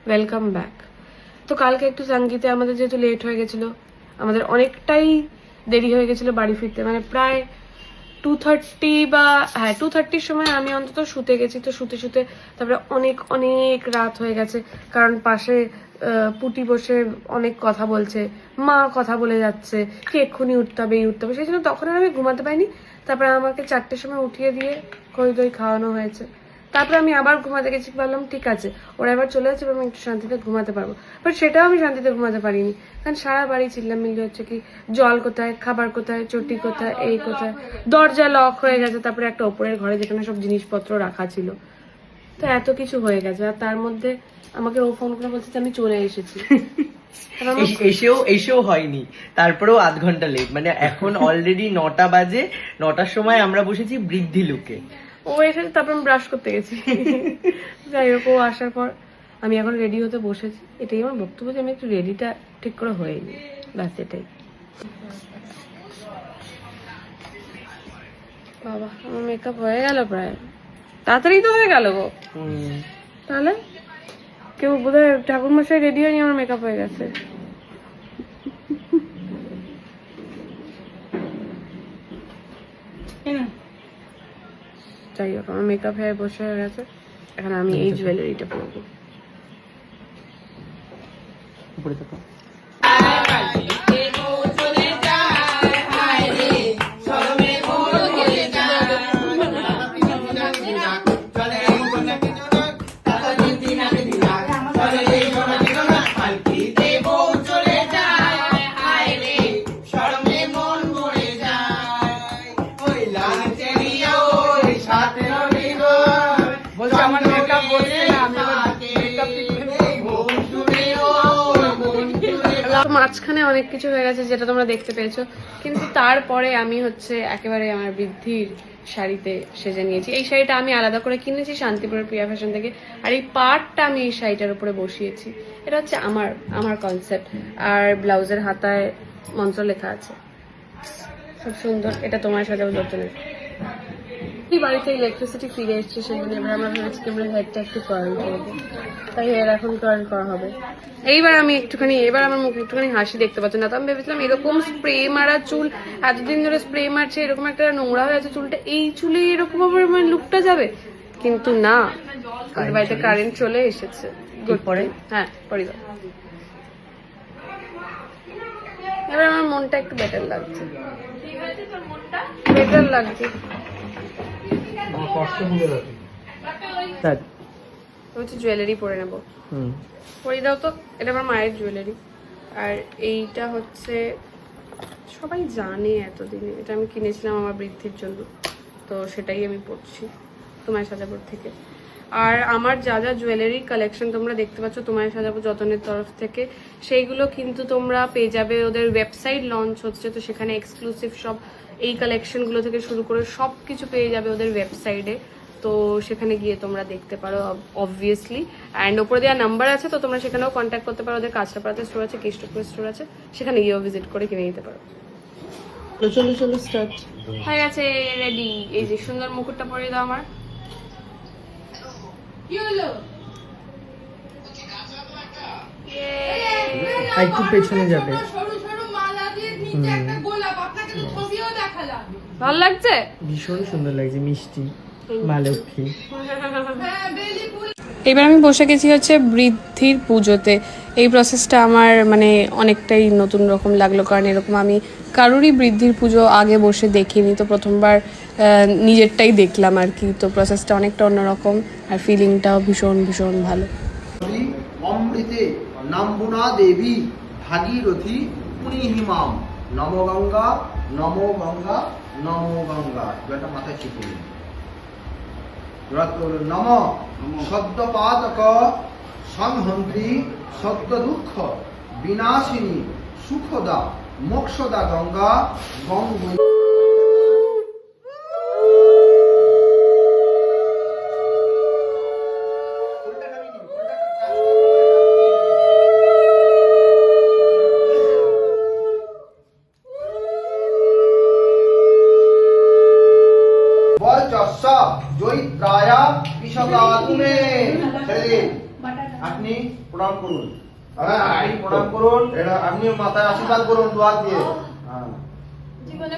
Welcome back. তো কালকে একটু সঙ্গীতে আমাদের যেহেতু লেট হয়ে গেছিলো, আমাদের অনেকটাই দেরি হয়ে গেছিলো বাড়ি ফিরতে, মানে প্রায় 2:30 বা 2:30 সময় আমি অন্তত শুতে গেছি। তো শুতে শুতে তারপরে অনেক অনেক রাত হয়ে গেছে, কারণ পাশে পুটি বসে অনেক কথা বলছে, মা কথা বলে যাচ্ছে কি এক্ষুনি উঠতে হবে এই উঠতে হবে, সেই জন্য তখন আর আমি ঘুমাতে পারিনি। তারপরে আমাকে 4টের সময় উঠিয়ে দিয়ে খই দই খাওয়ানো হয়েছে। তারপরে আমি আবার ঘুমাতে গেছি, ভাবলাম ঠিক আছে ওরা এবার চলে যাচ্ছে, আমি একটু শান্তিতে ঘুমাতে পারবো। বাট সেটাও আমি শান্তিতে ঘুমাতে পারিনি, কারণ সারা বাড়ি চিল্লামিল্লি হচ্ছে, কি জল কোথায়, খাবার কোথায়, চটি কোথায়, এই কোথায়, দরজা লক হয়ে গেছে, তারপরে একটা ওপরের ঘরে যেখানে সব জিনিসপত্র রাখা ছিল। তো এত কিছু হয়ে গেছে, আর তার মধ্যে আমাকে ও ফোন করে বলছে যে আমি চলে এসেছি। এসেও হয়নি, তারপরেও আধ ঘন্টা লেট। মানে এখন অলরেডি 9টা বাজে, 9টার সময় আমরা বসেছি বৃদ্ধি লুকে। ও এসেছে, তারপর আমি ব্রাশ করতে গেছি। যাই হোক, ও আসার পর আমি এখন রেডি হতে বসেছি। এটাই আমার বক্তব্য যে আমি একটু রেডিটা ঠিক করে হয়নি, ব্যাস এটাই। বাবা, আমার মেকআপ হয়ে গেল প্রায়, তাড়াতাড়ি তো হয়ে গেল গো। তাহলে কেউ বোধহয় ঠাকুরমশাই রেডি হয়নি, আমার মেকআপ হয়ে গেছে। যাই হোক, আমার মেকআপ হয়ে বসে হয়ে গেছে। এখন আমি এই জুয়েলারিটা পরবো। মাঝখানে অনেক কিছু হয়ে গেছে যেটা তোমরা দেখতে পেয়েছো, কিন্তু তারপরে আমি হচ্ছে একেবারে আমার বৃদ্ধির শাড়িতে সেজে নিয়েছি। এই শাড়িটা আমি আলাদা করে কিনেছি শান্তিপুরের প্রিয়া ফ্যাশন থেকে, আর এই পার্টটা আমি এই শাড়িটার উপরে বসিয়েছি। এটা হচ্ছে আমার কনসেপ্ট, আর ব্লাউজের হাতায় মন্ত্র লেখা আছে, খুব সুন্দর। এটা তোমার সাথে যত্নের বাড়িতে ইলেকট্রিসিটি ফিরে এসছে, সেজন্য এবার আমরা ভেবেছি কি আমরা হেয়ারটা একটু কার্ল করবো, তাই হেয়ার এখন কার্ল করা হবে। এইবার আমি একটুখানি, এবার আমার মুখে একটুখানি হাসি দেখতে পাচ্ছি না তো। আমি ভেবেছিলাম এরকম স্প্রে মারা চুল, এতদিন ধরে স্প্রে মারছে, এরকম একটা নোংরা হয়ে আছে চুলটা, এই চুলে এরকম আবার মানে লুকটা যাবে, কিন্তু না, বাড়িতে কারেন্ট চলে এসেছে। পরে হ্যাঁ পরে দাও। এবার আমার মনটা একটু বেটার লাগছে, বেটার লাগছে। জুয়েলারি পরে নেবো, পরে দাও তো। এটা আমার মায়ের জুয়েলারি, আর এইটা হচ্ছে সবাই জানে এতদিনে, এটা আমি কিনেছিলাম আমার বৃদ্ধির জন্য, তো সেটাই আমি পরছি তোমায় সাজাবো থেকে। আর আমার যা যা জুয়েলারি কালেকশন তোমরা দেখতে পাচ্ছ তোমায় সাজাবো যতনের তরফ থেকে, সেইগুলো কিন্তু তোমরা পেয়ে যাবে, ওদের ওয়েবসাইট লঞ্চ হচ্ছে, তো সেখানে এক্সক্লুসিভ সব এই কালেকশনগুলো থেকে শুরু করে সব কিছু পেয়ে যাবে ওদের ওয়েবসাইটে। তো সেখানে গিয়ে তোমরা দেখতে পারো অবভিয়াসলি, অ্যান্ড ওপরে দেওয়া নাম্বার আছে, তো তোমরা সেখানেও কন্ট্যাক্ট করতে পারো। ওদের কাঁচরাপাড়াতে স্টোর আছে, কেষ্টপুর স্টোর আছে, সেখানে গিয়েও ভিজিট করে কিনে নিতে পারো। চলো স্টার্ট হয়ে গেছে, রেডি। এই যে সুন্দর মুকুটটা পরিয়ে দাও আমার। কি হলো? একটু পেছনে যাবে। ভালো লাগছে, ভীষণ সুন্দর লাগছে, মিষ্টি মা লক্ষ্মী। এবার আমি বসে গেছি হচ্ছে বৃদ্ধির পুজোতে। এই প্রসেসটা আমার মানে অনেকটাই নতুন রকম লাগলো, কারণ এরকম আমি কারোরই বৃদ্ধির পুজো আগে বসে দেখিনি, তো প্রথমবার নিজেরটাই দেখলাম আর কি। তো প্রসেসটা অনেকটা অন্যরকম, আর ফিলিংটাও ভীষণ ভীষণ ভালো। অমৃতে নাম্বুনা দেবী ভাগীরথী পুনিহিমাম নমো গঙ্গা নমো গঙ্গা নমো গঙ্গা। এটা মাথায় চিপে নম সদ্যপাতক সংহন্ত্রী সদ্য দুঃখ বিনাশিনী সুখদা মোক্ষদা গঙ্গা গঙ্গা। জয়িত্রায়া পিশকাতুমে আপনি প্রণাম করুন। আপনি প্রণাম করুন, আপনি মাথায় আশীর্বাদ করুন দোয়া দিয়ে। হ্যাঁ। জীবনে